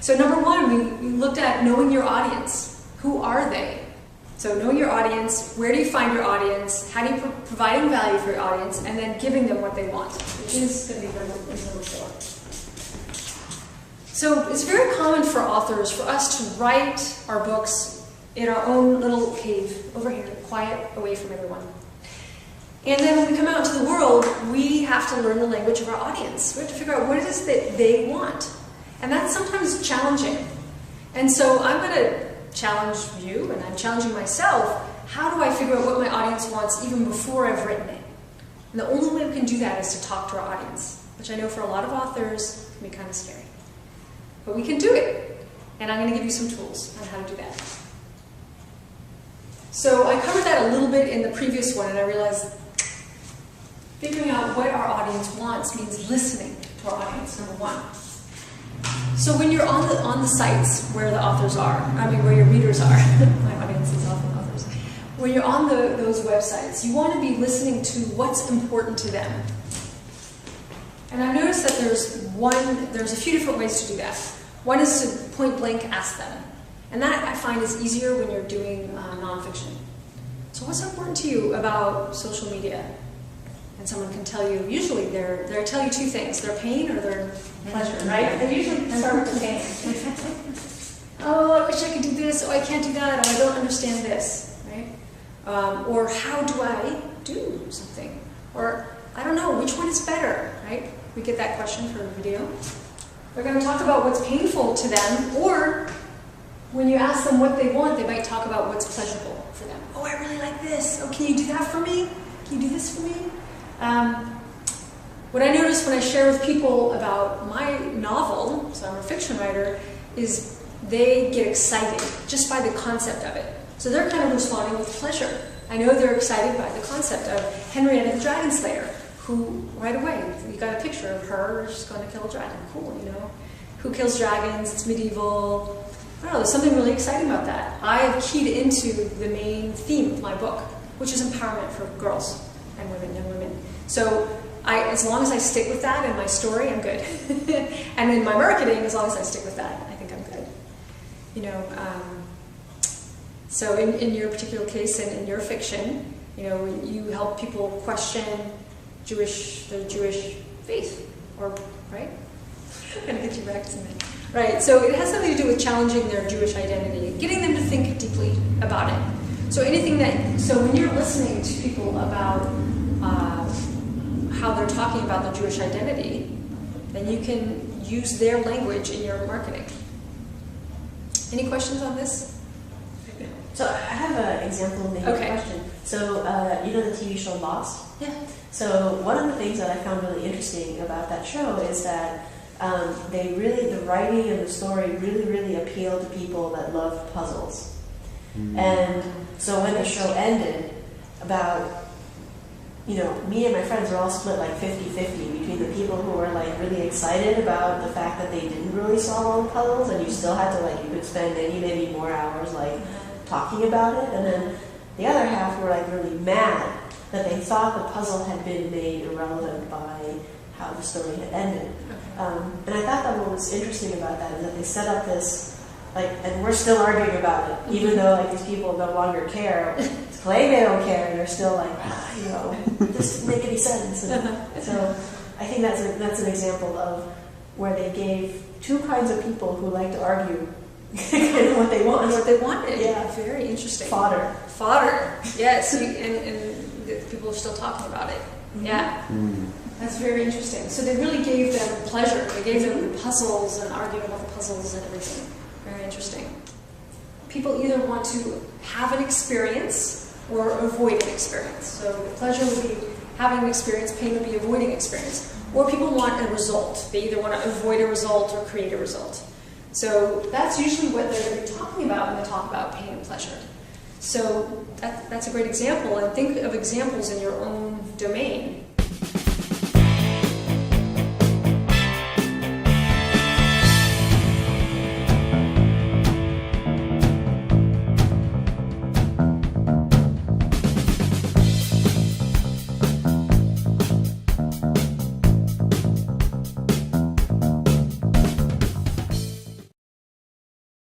So number one, we looked at knowing your audience. Who are they? So knowing your audience, where do you find your audience, how do you providing value for your audience, and then giving them what they want, which is going to be number 4. So it's very common for authors, for us to write our books in our own little cave, over here, quiet, away from everyone. And then when we come out into the world, we have to learn the language of our audience. We have to figure out what it is that they want. And that's sometimes challenging. And so I'm going to challenge you, and I'm challenging myself, how do I figure out what my audience wants even before I've written it? And the only way we can do that is to talk to our audience, which I know for a lot of authors can be kind of scary. But we can do it, and I'm going to give you some tools on how to do that. So I covered that a little bit in the previous one, and I realized figuring out what our audience wants means listening to our audience, number one. So when you're on the sites where the authors are, I mean where your readers are, my audience is often authors. When you're on those websites, you want to be listening to what's important to them. And I've noticed that there's a few different ways to do that. One is to point blank ask them. And that I find is easier when you're doing nonfiction. So what's important to you about social media? And someone can tell you, usually they'll tell you two things, their pain or their pleasure, right? They usually start with the pain. Oh, I wish I could do this, oh, I can't do that, oh, I don't understand this, right? Or how do I do something? Or, I don't know, which one is better, right? We get that question for a video. They're going to talk about what's painful to them, or when you ask them what they want, they might talk about what's pleasurable for them. Oh, I really like this. Oh, can you do that for me? Can you do this for me? What I notice when I share with people about my novel, so I'm a fiction writer, is they get excited just by the concept of it. So they're kind of responding with pleasure. I know they're excited by the concept of Henrietta the Dragon Slayer, who right away, you got a picture of her, she's going to kill a dragon. Cool, you know. Who kills dragons, it's medieval. I don't know, there's something really exciting about that. I have keyed into the main theme of my book, which is empowerment for girls and women, young women. So as long as I stick with that in my story, I'm good. And in my marketing, as long as I stick with that, I think I'm good. You know, so in your particular case and in your fiction, you know, you help people question the Jewish faith, or, right? I'm going to get you back to that. Right, so it has something to do with challenging their Jewish identity, getting them to think deeply about it. So so when you're listening to people about how they're talking about their Jewish identity, then you can use their language in your marketing. Any questions on this? So I have an example of maybe a question. So you know the TV show Lost? Yeah. So one of the things that I found really interesting about that show is that the writing and the story really appealed to people that love puzzles. And so when the show ended, me and my friends were all split like 50-50 between the people who were like really excited about the fact that they didn't really solve all the puzzles, and you still had to you could spend maybe more hours talking about it, and then the other half were really mad that they thought the puzzle had been made irrelevant by how the story had ended. And I thought that what was interesting about that is that they set up this, and we're still arguing about it, even though these people no longer care, claim they don't care, and they're still this didn't make any sense. And so I think that's an example of where they gave two kinds of people who like to argue kind of what they want. What they wanted. Yeah. Very interesting. Fodder. Yes, and people are still talking about it. Mm-hmm. Yeah. That's very interesting. So they really gave them pleasure. They gave them the puzzles and arguing about the puzzles and everything. Very interesting. People either want to have an experience or avoid an experience. So the pleasure would be having an experience, pain would be avoiding experience. Or people want a result. They either want to avoid a result or create a result. So that's usually what they're going to be talking about when they talk about pain and pleasure. So that's a great example. And think of examples in your own domain.